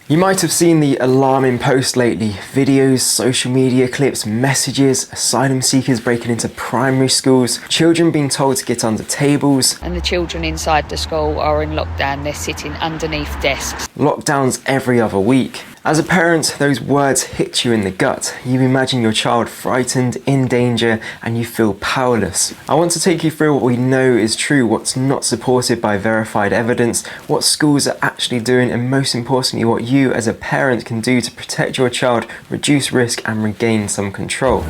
You might have seen the alarming posts lately. Videos, social media clips, messages, asylum seekers breaking into primary schools, children being told to get under tables. And the children inside the school are in lockdown, they're sitting underneath desks. Lockdowns every other week. As a parent, those words hit you in the gut. You imagine your child frightened, in danger, and you feel powerless. I want to take you through what we know is true, what's not supported by verified evidence, what schools are actually doing, and most importantly, what you as a parent can do to protect your child, reduce risk, and regain some control.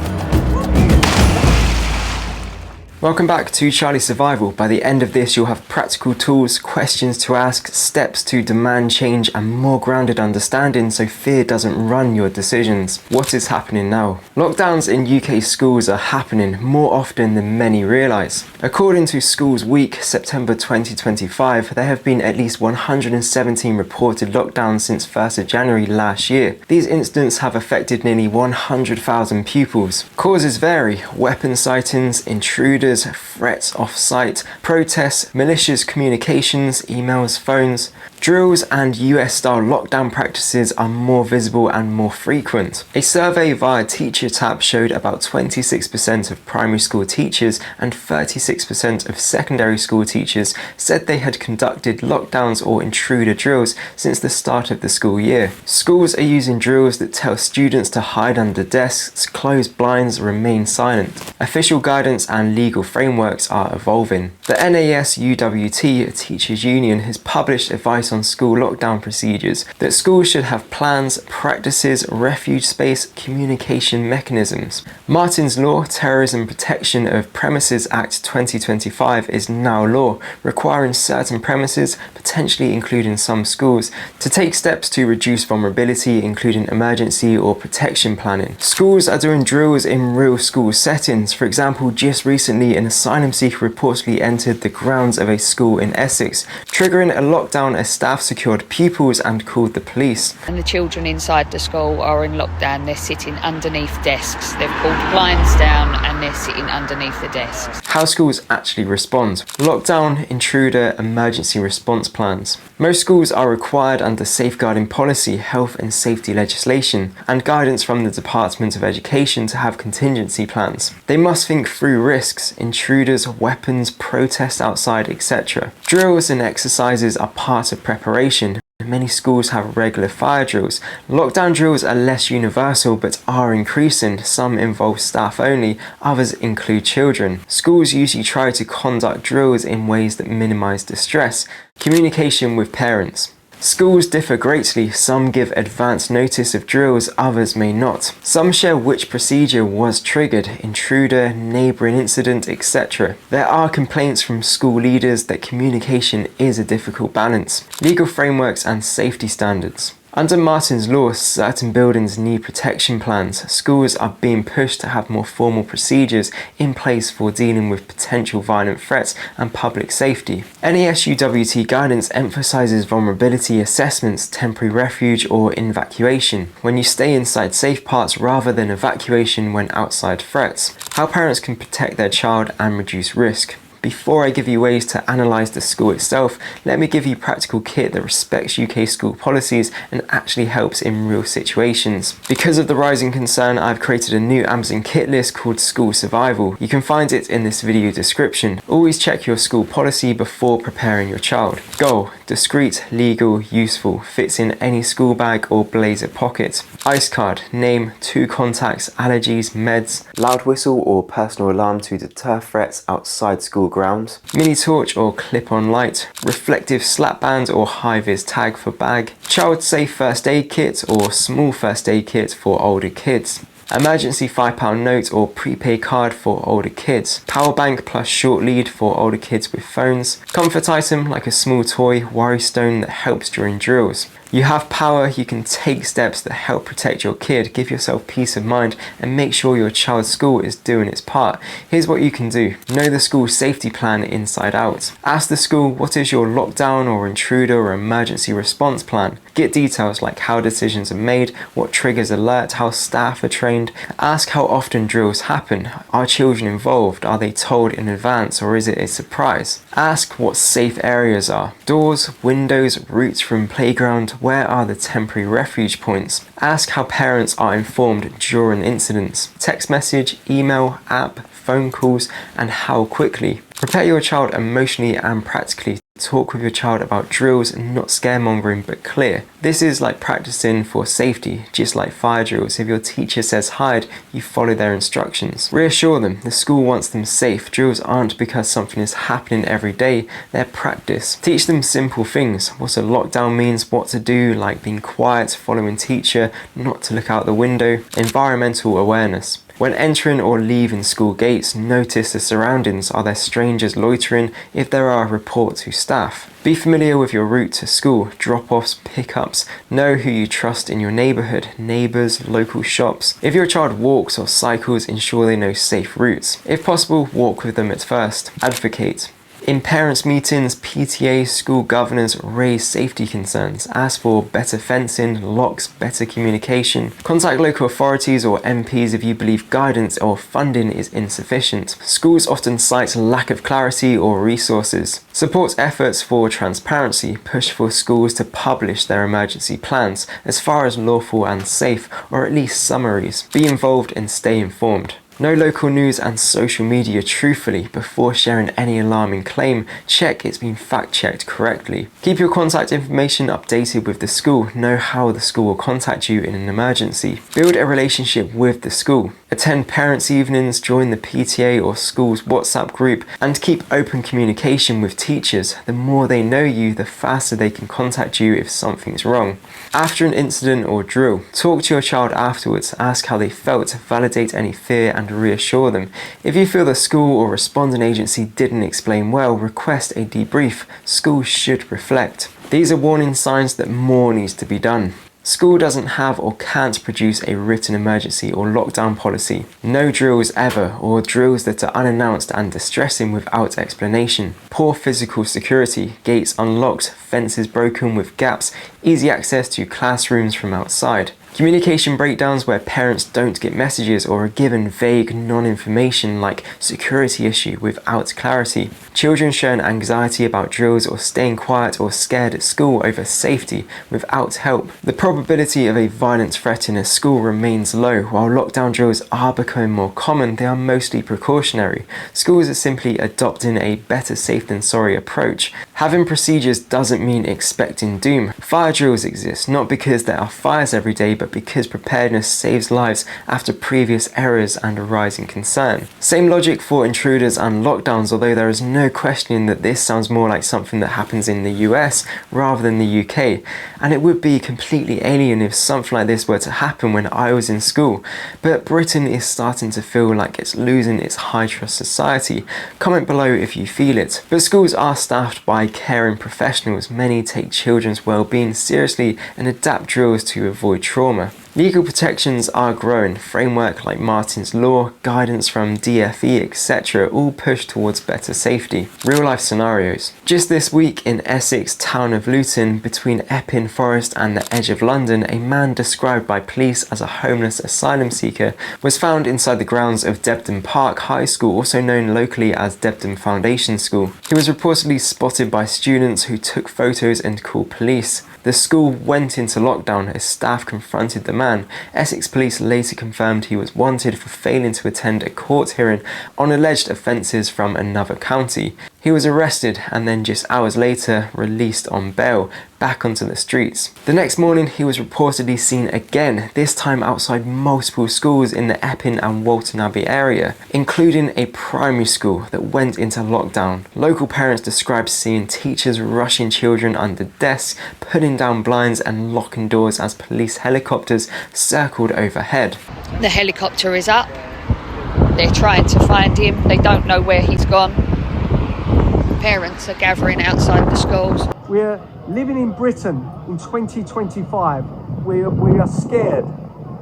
Welcome back to Charlie Survival. By the end of this, you'll have practical tools, questions to ask, steps to demand change, and more grounded understanding so fear doesn't run your decisions. What is happening now? Lockdowns in UK schools are happening more often than many realise. According to Schools Week, September 2025, there have been at least 117 reported lockdowns since 1st of January last year. These incidents have affected nearly 100,000 pupils. Causes vary: weapon sightings, intruders, threats off-site, protests, malicious communications, emails, phones. Drills and US-style lockdown practices are more visible and more frequent. A survey via TeacherTapp showed about 26% of primary school teachers and 36% of secondary school teachers said they had conducted lockdowns or intruder drills since the start of the school year. Schools are using drills that tell students to hide under desks, close blinds, remain silent. Official guidance and legal frameworks are evolving. The NASUWT, a teachers' union, has published advice on school lockdown procedures that schools should have plans, practices, refuge space, communication mechanisms. Martin's Law, Terrorism Protection of Premises Act 2025 is now law, requiring certain premises, potentially including some schools, to take steps to reduce vulnerability, including emergency or protection planning. Schools are doing drills in real school settings. For example, just recently an asylum seeker reportedly entered the grounds of a school in Essex, triggering a lockdown as staff secured pupils and called the police. And the children inside the school are in lockdown, they're sitting underneath desks. They've pulled blinds down and they're sitting underneath the desks. How schools actually respond. Lockdown, intruder, emergency response plans. Most schools are required under safeguarding policy, health and safety legislation, and guidance from the Department of Education to have contingency plans. They must think through risks, intruders, weapons, protests outside, etc. Drills and exercises are part of preparation. Many schools have regular fire drills. Lockdown drills are less universal but are increasing. Some involve staff only, others include children. Schools usually try to conduct drills in ways that minimize distress. Communication with parents. Schools differ greatly. Some give advance notice of drills, others may not. Some share which procedure was triggered: intruder, neighbouring incident, etc. There are complaints from school leaders that communication is a difficult balance. Legal frameworks and safety standards. Under Martin's Law, certain buildings need protection plans. Schools are being pushed to have more formal procedures in place for dealing with potential violent threats and public safety. NASUWT guidance emphasises vulnerability assessments, temporary refuge or evacuation, when you stay inside safe parts rather than evacuation when outside threats. How parents can protect their child and reduce risk. Before I give you ways to analyse the school itself, let me give you a practical kit that respects UK school policies and actually helps in real situations. Because of the rising concern, I've created a new Amazon kit list called School Survival. You can find it in this video description. Always check your school policy before preparing your child. Goal: discreet, legal, useful, fits in any school bag or blazer pocket. Ice card: name, 2 contacts, allergies, meds, loud whistle or personal alarm to deter threats outside school grounds, mini torch or clip-on light, reflective slap band or high-vis tag for bag, child safe first aid kit or small first aid kit for older kids, emergency £5 note or prepaid card for older kids, power bank plus short lead for older kids with phones, comfort item like a small toy, worry stone that helps during drills. You have power, you can take steps that help protect your kid, give yourself peace of mind and make sure your child's school is doing its part. Here's what you can do. Know the school safety plan inside out. Ask the school, what is your lockdown or intruder or emergency response plan? Get details like how decisions are made, what triggers alert, how staff are trained. Ask how often drills happen. Are children involved? Are they told in advance or is it a surprise? Ask what safe areas are. Doors, windows, routes from playground, where are the temporary refuge points? Ask how parents are informed during incidents. Text message, email, app, phone calls, and how quickly. Prepare your child emotionally and practically. Talk with your child about drills, not scaremongering, but clear. This is like practicing for safety, just like fire drills. If your teacher says hide, you follow their instructions. Reassure them, the school wants them safe. Drills aren't because something is happening every day, they're practice. Teach them simple things, what a lockdown means, what to do, like being quiet, following teacher, not to look out the window, environmental awareness. When entering or leaving school gates, notice the surroundings. Are there strangers loitering? If there are, report to staff. Be familiar with your route to school, drop-offs, pickups. Know who you trust in your neighborhood, neighbors, local shops. If your child walks or cycles, ensure they know safe routes. If possible, walk with them at first. Advocate. In parents' meetings, PTA, school governors raise safety concerns. Ask for better fencing, locks, better communication. Contact local authorities or MPs if you believe guidance or funding is insufficient. Schools often cite lack of clarity or resources. Support efforts for transparency. Push for schools to publish their emergency plans as far as lawful and safe, or at least summaries. Be involved and stay informed. Know local news and social media truthfully. Before sharing any alarming claim, check it's been fact-checked correctly. Keep your contact information updated with the school. Know how the school will contact you in an emergency. Build a relationship with the school. Attend parents' evenings, join the PTA or school's WhatsApp group, and keep open communication with teachers. The more they know you, the faster they can contact you if something's wrong. After an incident or drill, talk to your child afterwards. Ask how they felt, validate any fear, and reassure them. If you feel the school or responding agency didn't explain well, request a debrief. Schools should reflect. These are warning signs that more needs to be done. School doesn't have or can't produce a written emergency or lockdown policy. No drills ever, or drills that are unannounced and distressing without explanation. Poor physical security, gates unlocked, fences broken with gaps, easy access to classrooms from outside. Communication breakdowns where parents don't get messages or are given vague non-information like security issue without clarity. Children showing anxiety about drills or staying quiet or scared at school over safety without help. The probability of a violent threat in a school remains low. While lockdown drills are becoming more common, they are mostly precautionary. Schools are simply adopting a better safe than sorry approach. Having procedures doesn't mean expecting doom. Fire drills exist not because there are fires every day, but because preparedness saves lives after previous errors and a rising concern. Same logic for intruders and lockdowns, although there is no questioning that this sounds more like something that happens in the US rather than the UK, and it would be completely alien if something like this were to happen when I was in school. But Britain is starting to feel like it's losing its high trust society. Comment below if you feel it. But schools are staffed by caring professionals. Many take children's well-being seriously and adapt drills to avoid trauma. Legal protections are growing. Framework like Martin's Law, guidance from DFE, etc. all push towards better safety. Real life scenarios. Just this week in Essex, town of Luton, between Epping Forest and the edge of London, a man described by police as a homeless asylum seeker was found inside the grounds of Debden Park High School, also known locally as Debden Foundation School. He was reportedly spotted by students who took photos and called police. The school went into lockdown as staff confronted the man. Essex police later confirmed he was wanted for failing to attend a court hearing on alleged offences from another county. He was arrested and then just hours later released on bail, back onto the streets. The next morning he was reportedly seen again, this time outside multiple schools in the Epping and Walton Abbey area, including a primary school that went into lockdown. Local parents described seeing teachers rushing children under desks, putting down blinds and locking doors as police helicopters circled overhead. The helicopter is up. They're trying to find him. They don't know where he's gone. Parents are gathering outside the schools. We're living in Britain in 2025. We are scared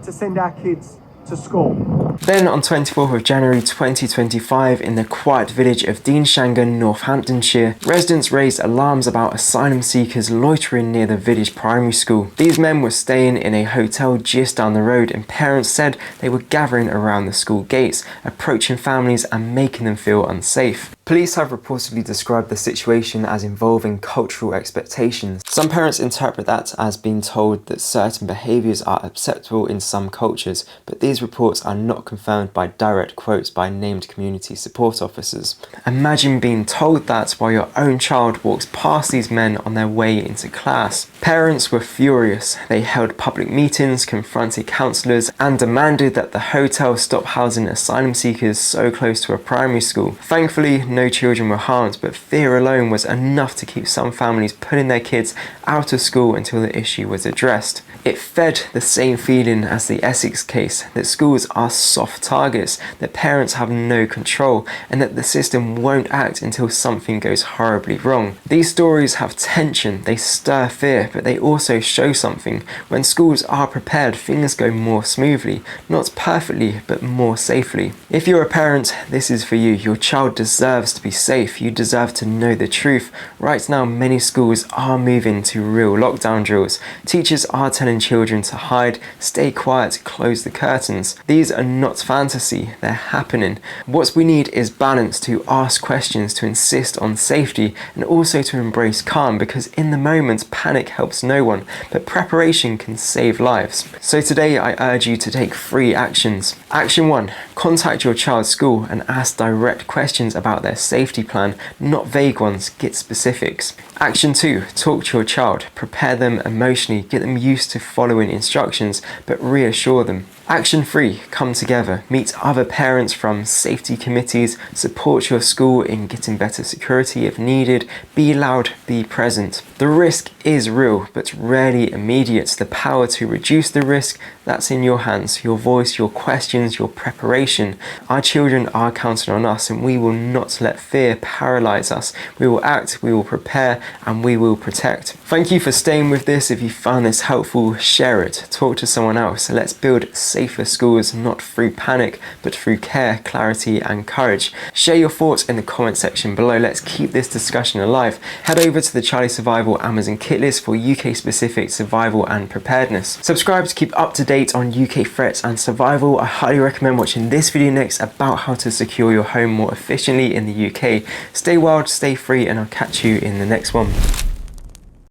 to send our kids to school. Then on 24th of January 2025, in the quiet village of Deanshangan, Northamptonshire, residents raised alarms about asylum seekers loitering near the village primary school. These men were staying in a hotel just down the road, and parents said they were gathering around the school gates, approaching families and making them feel unsafe. Police have reportedly described the situation as involving cultural expectations. Some parents interpret that as being told that certain behaviours are acceptable in some cultures, but these reports are not confirmed by direct quotes by named community support officers. Imagine being told that while your own child walks past these men on their way into class. Parents were furious. They held public meetings, confronted counsellors, and demanded that the hotel stop housing asylum seekers so close to a primary school. Thankfully, no children were harmed, but fear alone was enough to keep some families putting their kids out of school until the issue was addressed. It fed the same feeling as the Essex case, that schools are soft targets, that parents have no control, and that the system won't act until something goes horribly wrong. These stories have tension, they stir fear, but they also show something. When schools are prepared, things go more smoothly, not perfectly, but more safely. If you're a parent, this is for you. Your child deserves to be safe. You deserve to know the truth. Right now, many schools are moving to real lockdown drills. Teachers are telling children to hide, stay quiet, close the curtains. These are not fantasy, they're happening. What we need is balance, to ask questions, to insist on safety, and also to embrace calm, because in the moment, panic helps no one, but preparation can save lives. So today, I urge you to take 3 actions. Action 1, contact your child's school and ask direct questions about their safety plan, not vague ones, get specifics. Action 2, talk to your child, prepare them emotionally, get them used to following instructions, but reassure them. Action 3, come together, meet other parents from safety committees, support your school in getting better security if needed, be loud, be present. The risk is real, but rarely immediate. The power to reduce the risk, that's in your hands, your voice, your questions, your preparation. Our children are counting on us, and we will not let fear paralyze us. We will act, we will prepare, and we will protect. Thank you for staying with this. If you found this helpful, share it, talk to someone else. Let's build safer schools, not through panic, but through care, clarity, and courage. Share your thoughts in the comment section below. Let's keep this discussion alive. Head over to the Charlie Survival Amazon kit list for UK specific survival and preparedness. Subscribe to keep up to date on UK threats and survival. I highly recommend watching this video next about how to secure your home more efficiently in the UK. Stay wild, stay free, and I'll catch you in the next one.